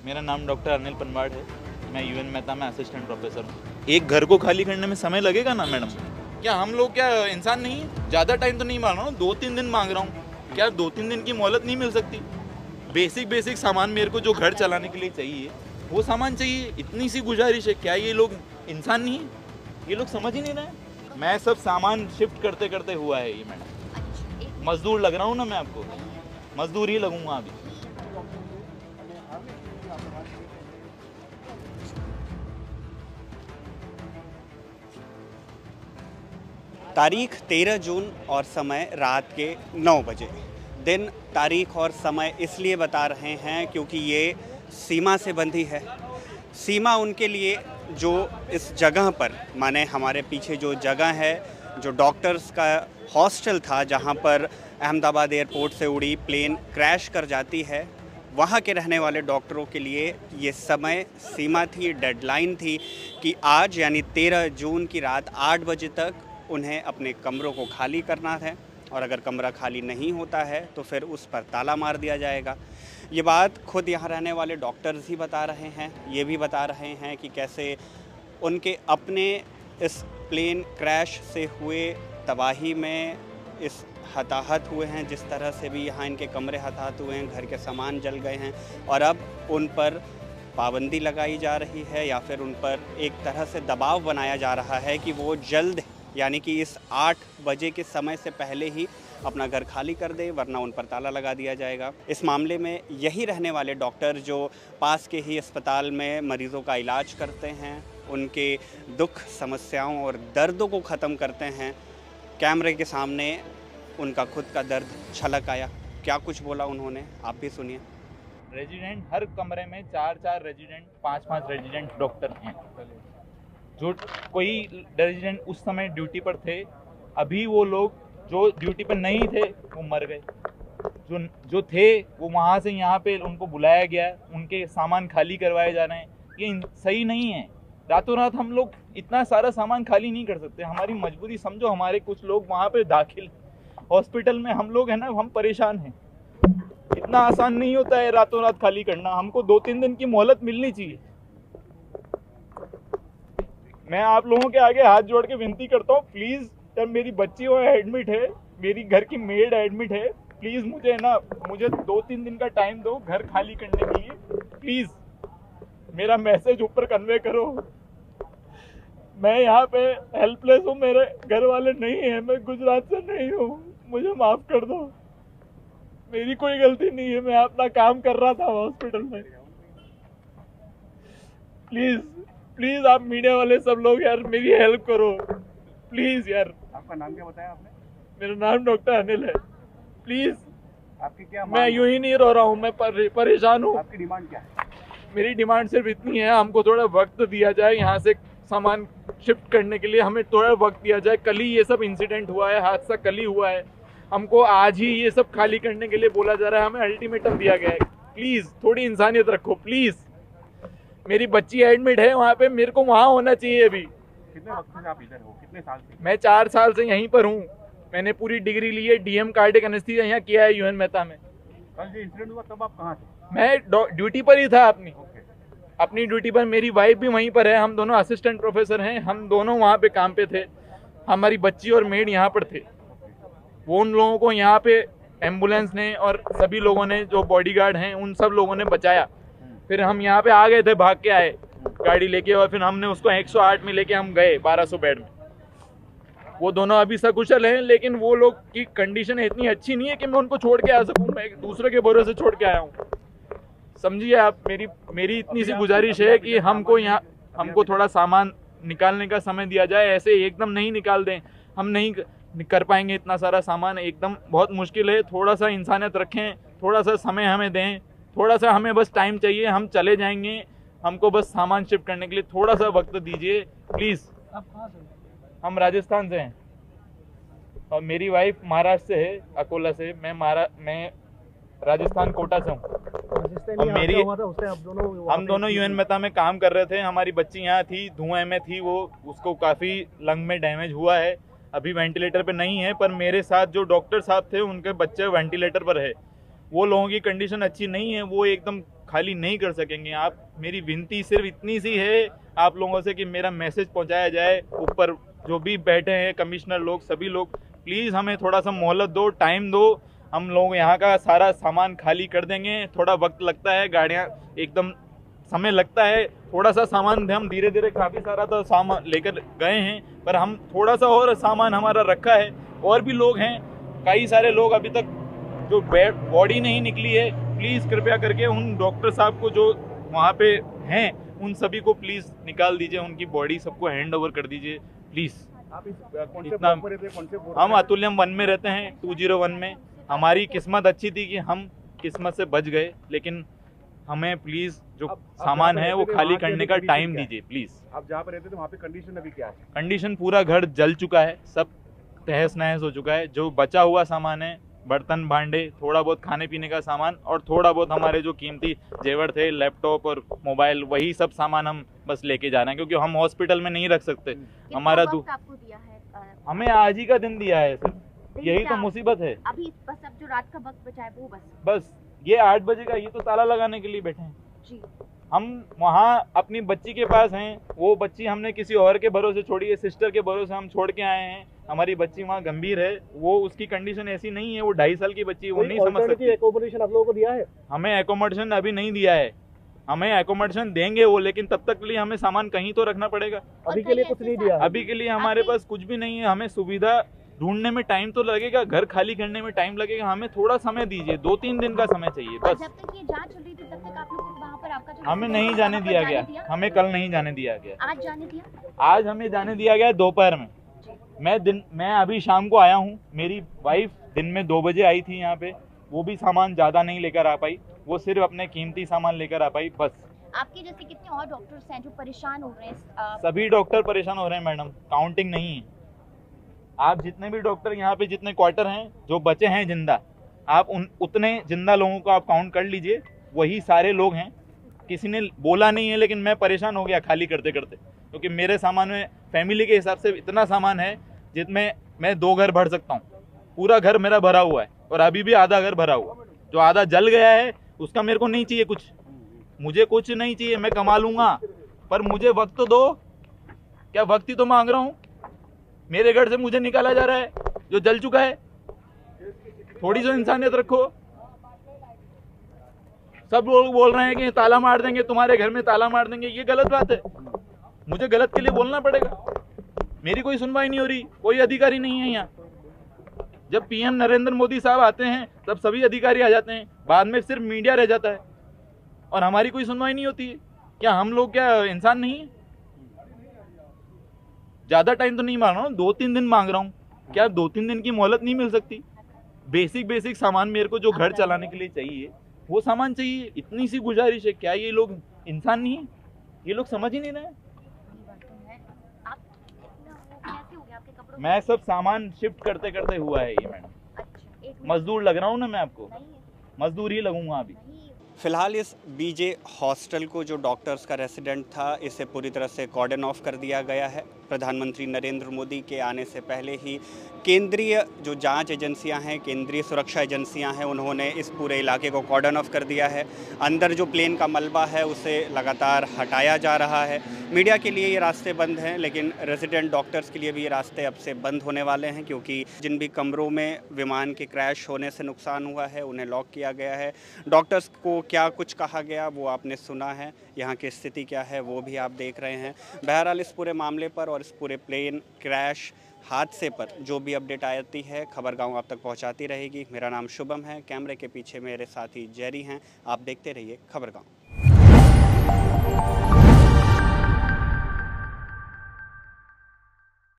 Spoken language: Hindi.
मेरा नाम डॉक्टर अनिल पनवाड़ है। मैं यूएन मेहता में असिस्टेंट प्रोफेसर हूँ। एक घर को खाली करने में समय लगेगा ना मैडम? क्या हम लोग क्या इंसान नहीं है? ज़्यादा टाइम तो नहीं मांग रहा हूँ, 2-3 दिन मांग रहा हूँ। क्या 2-3 दिन की मोहलत नहीं मिल सकती? बेसिक सामान मेरे को जो घर चलाने के लिए चाहिए वो सामान चाहिए, इतनी सी गुजारिश है। क्या ये लोग इंसान नहीं है? ये लोग समझ ही नहीं रहे। मैं सब सामान शिफ्ट करते करते हुआ है ये मैडम। मजदूर लग रहा हूँ ना मैं आपको, मजदूर ही लगूंगा अभी। तारीख 13 जून और समय रात के 9 बजे। दिन, तारीख और समय इसलिए बता रहे हैं क्योंकि ये सीमा से बंधी है। सीमा उनके लिए जो इस जगह पर, माने हमारे पीछे जो जगह है, जो डॉक्टर्स का हॉस्टल था जहाँ पर अहमदाबाद एयरपोर्ट से उड़ी प्लेन क्रैश कर जाती है, वहाँ के रहने वाले डॉक्टरों के लिए ये समय सीमा थी, डेडलाइन थी कि आज यानी 13 जून की रात 8 बजे तक उन्हें अपने कमरों को खाली करना है, और अगर कमरा खाली नहीं होता है तो फिर उस पर ताला मार दिया जाएगा। ये बात खुद यहाँ रहने वाले डॉक्टर्स ही बता रहे हैं। ये भी बता रहे हैं कि कैसे उनके अपने इस प्लेन क्रैश से हुए तबाही में इस हताहत हुए हैं, जिस तरह से भी यहाँ इनके कमरे हताहत हुए हैं, घर के सामान जल गए हैं, और अब उन पर पाबंदी लगाई जा रही है या फिर उन पर एक तरह से दबाव बनाया जा रहा है कि वो जल्द, यानी कि इस 8 बजे के समय से पहले ही अपना घर खाली कर दे, वरना उन पर ताला लगा दिया जाएगा। इस मामले में यही रहने वाले डॉक्टर जो पास के ही अस्पताल में मरीज़ों का इलाज करते हैं, उनके दुख, समस्याओं और दर्दों को ख़त्म करते हैं, कैमरे के सामने उनका खुद का दर्द छलक आया। क्या कुछ बोला उन्होंने, आप भी सुनिए। रेजिडेंट हर कमरे में 4-4 रेजिडेंट, 5-5 रेजिडेंट डॉक्टर हैं। जो कोई रेजिडेंट उस समय ड्यूटी पर थे, अभी वो लोग जो ड्यूटी पर नहीं थे वो मर गए। जो थे वो वहाँ से यहाँ पे उनको बुलाया गया, उनके सामान खाली करवाए जा रहे हैं। ये सही नहीं है। रातों रात हम लोग इतना सारा सामान खाली नहीं कर सकते। हमारी मजबूरी समझो। हमारे कुछ लोग वहाँ पे दाखिल हॉस्पिटल में, हम लोग हैं ना, हम परेशान हैं। इतना आसान नहीं होता है रातों रात खाली करना। हमको 2-3 दिन की मोहलत मिलनी चाहिए। मैं आप लोगों के आगे हाथ जोड़ के विनती करता हूँ, प्लीज यार, मेरी बच्ची वो एडमिट है, मेरी घर की मेड एडमिट है, प्लीज मुझे 2-3 दिन का टाइम दो घर खाली करने के लिए। प्लीज मेरा मैसेज ऊपर कन्वे करो। मैं यहाँ पे हेल्पलेस हूँ, मेरे घर वाले नहीं है, मैं गुजरात से नहीं हूँ, मुझे माफ कर दो। मेरी कोई गलती नहीं है, मैं अपना काम कर रहा था हॉस्पिटल में। प्लीज आप मीडिया वाले सब लोग यार मेरी हेल्प करो, प्लीज यार। आपका नाम क्या बताया आपने? मेरा नाम डॉक्टर अनिल है। प्लीज, आपकी क्या मैं यूं ही नहीं रो रहा हूँ, मैं परेशान हूँ। आपकी डिमांड क्या है? मेरी डिमांड सिर्फ इतनी है, हमको थोड़ा वक्त दिया जाए यहाँ से सामान शिफ्ट करने के लिए। हमें थोड़ा वक्त दिया जाए। कल ही ये सब इंसिडेंट हुआ है, हादसा कल ही हुआ है। हमको आज ही ये सब खाली करने के लिए बोला जा रहा है, हमें अल्टीमेटम दिया गया है। प्लीज थोड़ी इंसानियत रखो प्लीज। मेरी बच्ची एडमिट है वहाँ पे, मेरे को वहाँ होना चाहिए अभी। कितने वक्त से आप इधर हो? कितने साल से? मैं 4 साल से यहीं पर हूँ। मैंने पूरी डिग्री ली है, डीएम कार्डियक एनेस्थीसिया यहाँ किया है यूएन मेहता में। कल जो इंसिडेंट हुआ तब आप कहाँ थे? मैं ड्यूटी पर ही था अपनी। ओके। अपनी ड्यूटी पर। मेरी वाइफ भी वहीं पर है, हम दोनों असिस्टेंट प्रोफेसर हैं, हम दोनों वहाँ पे काम पे थे। हमारी बच्ची और मेड यहाँ पर थे। वो उन लोगों को यहाँ पे एम्बुलेंस ने और सभी लोगों ने, जो बॉडीगार्ड हैं, उन सब लोगों ने बचाया। फिर हम यहाँ पे आ गए थे, भाग के आए गाड़ी लेके, और फिर हमने उसको 108 में लेके हम गए 1200 बेड में। वो दोनों अभी सकुशल हैं, लेकिन वो लोग की कंडीशन इतनी अच्छी नहीं है कि मैं उनको छोड़ के आ सकूं। मैं दूसरे के भरोसे छोड़ के आया हूँ। समझिए आप, मेरी इतनी सी गुजारिश है कि हमको थोड़ा सामान निकालने का समय दिया जाए। ऐसे एकदम नहीं निकाल दें, हम नहीं कर पाएंगे इतना सारा सामान, एकदम बहुत मुश्किल है। थोड़ा सा इंसानियत रखें, थोड़ा सा समय हमें दें, थोड़ा सा हमें बस टाइम चाहिए, हम चले जाएंगे। हमको बस सामान शिफ्ट करने के लिए थोड़ा सा वक्त दीजिए प्लीज। आप कहाँ से? हम राजस्थान से हैं और मेरी वाइफ महाराष्ट्र से है, अकोला से। मैं राजस्थान कोटा से हूँ। हम दोनों यूएन मेहता में काम कर रहे थे। हमारी बच्ची यहाँ थी, धुएं में थी, वो उसको काफ़ी लंग में डैमेज हुआ है। अभी वेंटिलेटर पे नहीं है, पर मेरे साथ जो डॉक्टर साहब थे उनके बच्चे वेंटिलेटर पर है। वो लोगों की कंडीशन अच्छी नहीं है, वो एकदम खाली नहीं कर सकेंगे। आप, मेरी विनती सिर्फ इतनी सी है आप लोगों से कि मेरा मैसेज पहुंचाया जाए, ऊपर जो भी बैठे हैं कमिश्नर लोग, सभी लोग, प्लीज़ हमें थोड़ा सा मोहलत दो, टाइम दो, हम लोग यहाँ का सारा सामान खाली कर देंगे। थोड़ा वक्त लगता है, गाड़ियाँ एकदम समय लगता है, थोड़ा सा सामान हम धीरे धीरे, काफ़ी सारा तो सामान लेकर गए हैं, पर हम थोड़ा सा और सामान हमारा रखा है। और भी लोग हैं, कई सारे लोग अभी तक जो बॉडी नहीं निकली है, प्लीज़ कृपया करके उन डॉक्टर साहब को जो वहाँ पे हैं उन सभी को प्लीज़ निकाल दीजिए, उनकी बॉडी सबको हैंड ओवर कर दीजिए प्लीज़। आप इस कौन से इतना ब्लॉक में रहते हैं, कौन से बोर्ड हम में? अतुल्यम 1 में रहते हैं, 201 में। हमारी किस्मत अच्छी थी कि हम किस्मत से बच गए, लेकिन हमें प्लीज़ जो अब सामान जहाँ पे है वो रहते थे, खाली वहाँ की करने अभी का condition टाइम क्या है? दीजिए प्लीज़। आप जहाँ पे रहते थे वहाँ पे कंडीशन अभी क्या है? कंडीशन, पूरा घर जल चुका है, सब तहस नहस हो चुका है। जो बचा हुआ सामान है, बर्तन भांडे, थोड़ा बहुत खाने पीने का सामान और थोड़ा बहुत हमारे जो कीमती जेवर थे, लैपटॉप और मोबाइल, वही सब सामान हम बस लेके जा रहे हैं, क्योंकि हम हॉस्पिटल में नहीं रख सकते। हमारा कितना वक्त आपको दिया है? हमें आज ही का दिन दिया है सर, दिन यही तो क्या? मुसीबत है। अभी बस अब जो रात का वक्त बचा है वो बस ये 8 बजे का, ये तो ताला लगाने के लिए बैठे हैं। जी। हम वहाँ अपनी बच्ची के पास हैं, वो बच्ची हमने किसी और के भरोसे छोड़ी है, सिस्टर के भरोसे हम छोड़ के आए हैं। हमारी बच्ची वहाँ गंभीर है, वो उसकी कंडीशन ऐसी नहीं है, वो 2.5 साल की बच्ची है, वो नहीं समझ सकती। एकोमोडेशन आप लोगों को दिया है? हमें एकोमोडेशन अभी नहीं दिया है, हमें एकोमोडेशन देंगे वो, लेकिन तब तक के लिए हमें सामान कहीं तो रखना पड़ेगा। अभी के लिए कुछ नहीं दिया? अभी के लिए हमारे पास कुछ भी नहीं है, हमें सुविधा ढूंढने में टाइम तो लगेगा, घर खाली करने में टाइम लगेगा, हमें थोड़ा समय दीजिए, 2-3 दिन का समय चाहिए और बस। जब तक ये जांच चल रही थी तब तक आप लोग वहाँ पर आपका जो हमें नहीं जाने दिया गया, हमें कल नहीं जाने दिया गया, आज जाने दिया? आज हमें जाने दिया गया दोपहर में। मैं अभी शाम को आया हूँ, मेरी वाइफ दिन में 2 बजे आई थी यहाँ पे, वो भी सामान ज़्यादा नहीं लेकर आ पाई, वो सिर्फ अपने कीमती सामान लेकर आ पाई बस। आपके जैसे कितने और डॉक्टर्स हैं जो परेशान हो रहे हैं? सभी डॉक्टर परेशान हो रहे हैं मैडम, काउंटिंग नहीं है। आप जितने भी डॉक्टर यहाँ पे, जितने क्वार्टर हैं जो बचे हैं जिंदा, आप उतने जिंदा लोगों को आप काउंट कर लीजिए, वही सारे लोग हैं। किसी ने बोला नहीं है, लेकिन मैं परेशान हो गया खाली करते करते, क्योंकि मेरे सामान में फैमिली के हिसाब से इतना सामान है जिसमें मैं 2 घर भर सकता हूँ। पूरा घर मेरा भरा हुआ है और अभी भी आधा घर भरा हुआ, जो आधा जल गया है उसका मेरे को नहीं चाहिए कुछ, मुझे कुछ नहीं चाहिए, मैं कमा लूंगा, पर मुझे वक्त तो दो। क्या वक्त ही तो मांग रहा हूँ? मेरे घर से मुझे निकाला जा रहा है जो जल चुका है, थोड़ी सी इंसानियत रखो। सब लोग बोल रहे हैं कि ताला मार देंगे, तुम्हारे घर में ताला मार देंगे, ये गलत बात है, मुझे गलत के लिए बोलना पड़ेगा। मेरी कोई सुनवाई नहीं हो रही, कोई अधिकारी नहीं है यहाँ। जब पीएम नरेंद्र मोदी साहब आते हैं तब सभी अधिकारी आ जाते हैं, बाद में सिर्फ मीडिया रह जाता है और हमारी कोई सुनवाई नहीं होती है। क्या हम लोग क्या इंसान नहीं है? ज्यादा टाइम तो नहीं मांग रहा हूँ, 2-3 दिन मांग रहा हूँ, क्या 2-3 दिन की मोहलत नहीं मिल सकती? बेसिक सामान मेरे को जो घर चलाने के लिए चाहिए वो सामान चाहिए, इतनी सी गुजारिश है। क्या ये लोग इंसान नहीं है? ये लोग समझ ही नहीं रहे। मैं सब सामान शिफ्ट करते करते हुआ है ये मैडम, मजदूर लग रहा हूँ ना मैं आपको, मजदूर ही लगूंगा अभी। फिलहाल इस बीजे हॉस्टल को, जो डॉक्टर्स का रेसिडेंट था, इसे पूरी तरह से कॉर्डन ऑफ कर दिया गया है। प्रधानमंत्री नरेंद्र मोदी के आने से पहले ही केंद्रीय जो जांच एजेंसियां हैं, केंद्रीय सुरक्षा एजेंसियां हैं, उन्होंने इस पूरे इलाके को कॉर्डन ऑफ कर दिया है। अंदर जो प्लेन का मलबा है उसे लगातार हटाया जा रहा है। मीडिया के लिए ये रास्ते बंद हैं, लेकिन रेजिडेंट डॉक्टर्स के लिए भी ये रास्ते अब से बंद होने वाले हैं, क्योंकि जिन भी कमरों में विमान के क्रैश होने से नुकसान हुआ है उन्हें लॉक किया गया है। डॉक्टर्स को क्या कुछ कहा गया वो आपने सुना है, यहाँ की स्थिति क्या है वो भी आप देख रहे हैं। बहरहाल इस पूरे मामले पर और इस पूरे प्लेन क्रैश हादसे पर जो भी अपडेट आती है खबरगांव आप तक पहुंचाती रहेगी। मेरा नाम शुभम है, कैमरे के पीछे मेरे साथी जेरी हैं। आप देखते रहिए खबरगांव।